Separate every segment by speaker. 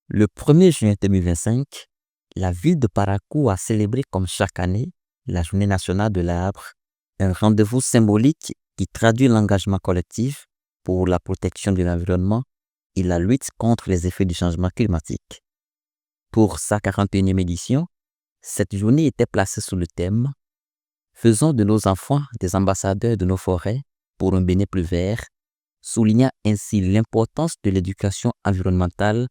Speaker 1: Le 1er juin 2025, la ville de Parakou a célébré comme chaque année la Journée nationale de l'arbre, un rendez-vous symbolique qui traduit l'engagement collectif pour la protection de l'environnement et la lutte contre les effets du changement climatique. Pour sa 41e édition, cette journée était placée sous le thème « Faisons de nos enfants des ambassadeurs de nos forêts pour un Bénin plus vert », soulignant ainsi l'importance de l'éducation environnementale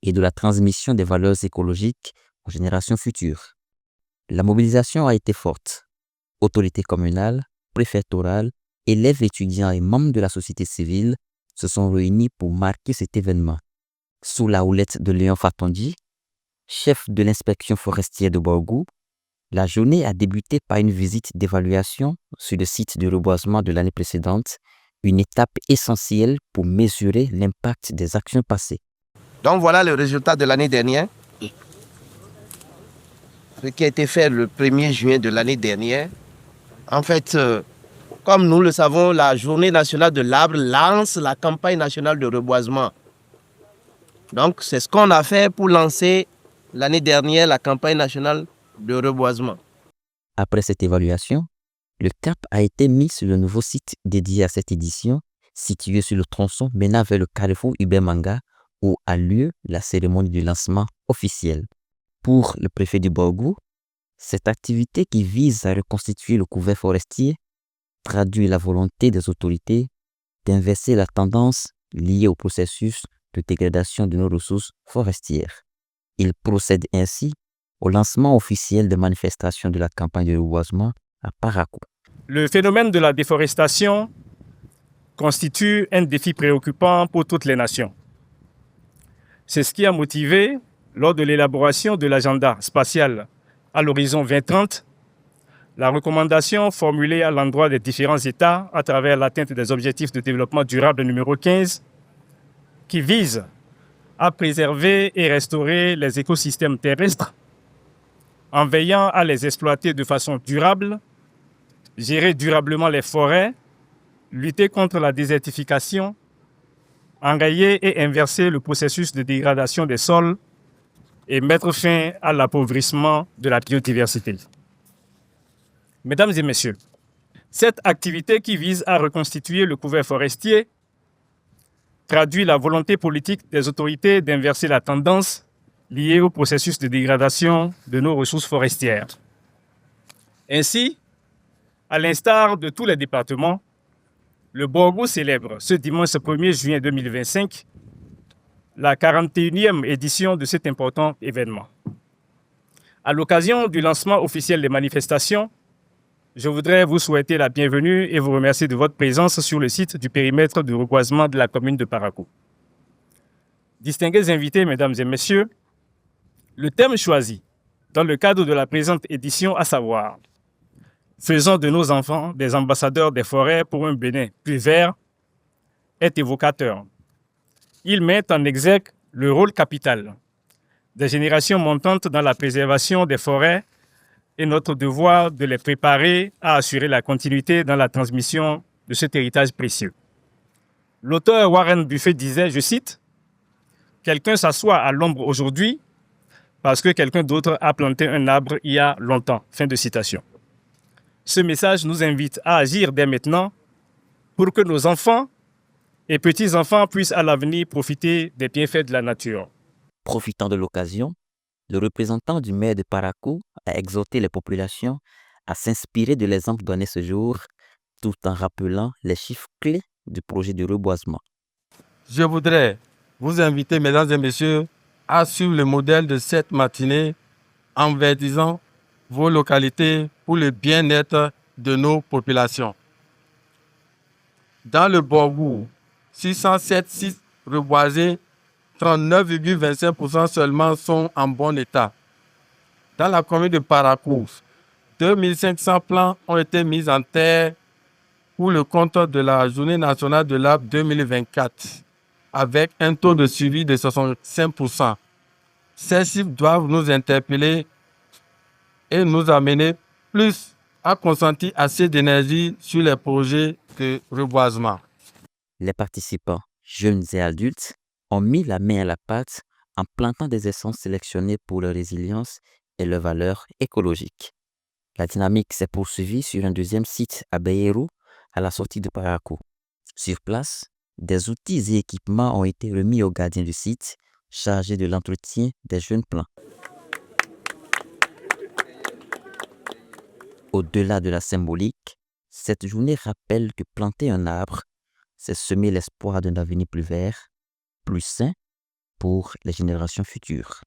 Speaker 1: et de la transmission des valeurs écologiques aux générations futures. La mobilisation a été forte. Autorités communales, préfectorales, élèves, étudiants et membres de la société civile se sont réunis pour marquer cet événement. Sous la houlette de Léon Fatondi, chef de l'inspection forestière de Borgou, la journée a débuté par une visite d'évaluation sur le site de reboisement de l'année précédente, une étape essentielle pour mesurer l'impact des actions passées.
Speaker 2: Donc voilà le résultat de l'année dernière. Ce qui a été fait le 1er juin de l'année dernière. En fait, comme nous le savons, la Journée nationale de l'arbre lance la campagne nationale de reboisement. Donc c'est ce qu'on a fait pour lancer l'année dernière la campagne nationale de reboisement.
Speaker 1: Après cette évaluation, le cap a été mis sur le nouveau site dédié à cette édition, situé sur le tronçon menant vers le carrefour Hubert Manga, où a lieu la cérémonie du lancement officiel. Pour le préfet du Borgou, cette activité qui vise à reconstituer le couvert forestier traduit la volonté des autorités d'inverser la tendance liée au processus de dégradation de nos ressources forestières. Il procède ainsi au lancement officiel des manifestations de la campagne de reboisement à Parakou.
Speaker 3: Le phénomène de la déforestation constitue un défi préoccupant pour toutes les nations. C'est ce qui a motivé, lors de l'élaboration de l'agenda spatial à l'horizon 2030, la recommandation formulée à l'endroit des différents États à travers l'atteinte des objectifs de développement durable numéro 15, qui vise à préserver et restaurer les écosystèmes terrestres en veillant à les exploiter de façon durable, gérer durablement les forêts, lutter contre la désertification, enrayer et inverser le processus de dégradation des sols et mettre fin à l'appauvrissement de la biodiversité. Mesdames et messieurs, cette activité qui vise à reconstituer le couvert forestier traduit la volonté politique des autorités d'inverser la tendance liée au processus de dégradation de nos ressources forestières. Ainsi, à l'instar de tous les départements, le Borgou célèbre ce dimanche 1er juin 2025 la 41e édition de cet important événement. À l'occasion du lancement officiel des manifestations, je voudrais vous souhaiter la bienvenue et vous remercier de votre présence sur le site du périmètre de reboisement de la commune de Parakou. Distingués invités, mesdames et messieurs, le thème choisi dans le cadre de la présente édition, à savoir « Faisons de nos enfants des ambassadeurs des forêts pour un Bénin plus vert » est évocateur. Il met en exergue le rôle capital des générations montantes dans la préservation des forêts et notre devoir de les préparer à assurer la continuité dans la transmission de cet héritage précieux. L'auteur Warren Buffett disait, je cite, « Quelqu'un s'assoit à l'ombre aujourd'hui parce que quelqu'un d'autre a planté un arbre il y a longtemps. » Fin de citation. Ce message nous invite à agir dès maintenant pour que nos enfants et petits-enfants puissent à l'avenir profiter des bienfaits de la nature.
Speaker 1: Profitant de l'occasion, le représentant du maire de Parakou a exhorté les populations à s'inspirer de l'exemple donné ce jour, tout en rappelant les chiffres clés du projet de reboisement.
Speaker 4: Je voudrais vous inviter, mesdames et messieurs, à suivre le modèle de cette matinée en verdissant vos localités pour le bien-être de nos populations. Dans le Borgou, 607 sites reboisés, 39,25% seulement sont en bon état. Dans la commune de Parakou, 2500 plants ont été mis en terre pour le compte de la Journée nationale de l'arbre 2024, avec un taux de suivi de 65%. Ces chiffres doivent nous interpeller et nous amener plus à consentir assez d'énergie sur les projets de reboisement.
Speaker 1: Les participants, jeunes et adultes, ont mis la main à la pâte en plantant des essences sélectionnées pour leur résilience et leur valeur écologique. La dynamique s'est poursuivie sur un deuxième site à Beirut, à la sortie de Parakou. Sur place, des outils et équipements ont été remis aux gardiens du site, chargés de l'entretien des jeunes plants. Au-delà de la symbolique, cette journée rappelle que planter un arbre, c'est semer l'espoir d'un avenir plus vert, plus sain pour les générations futures.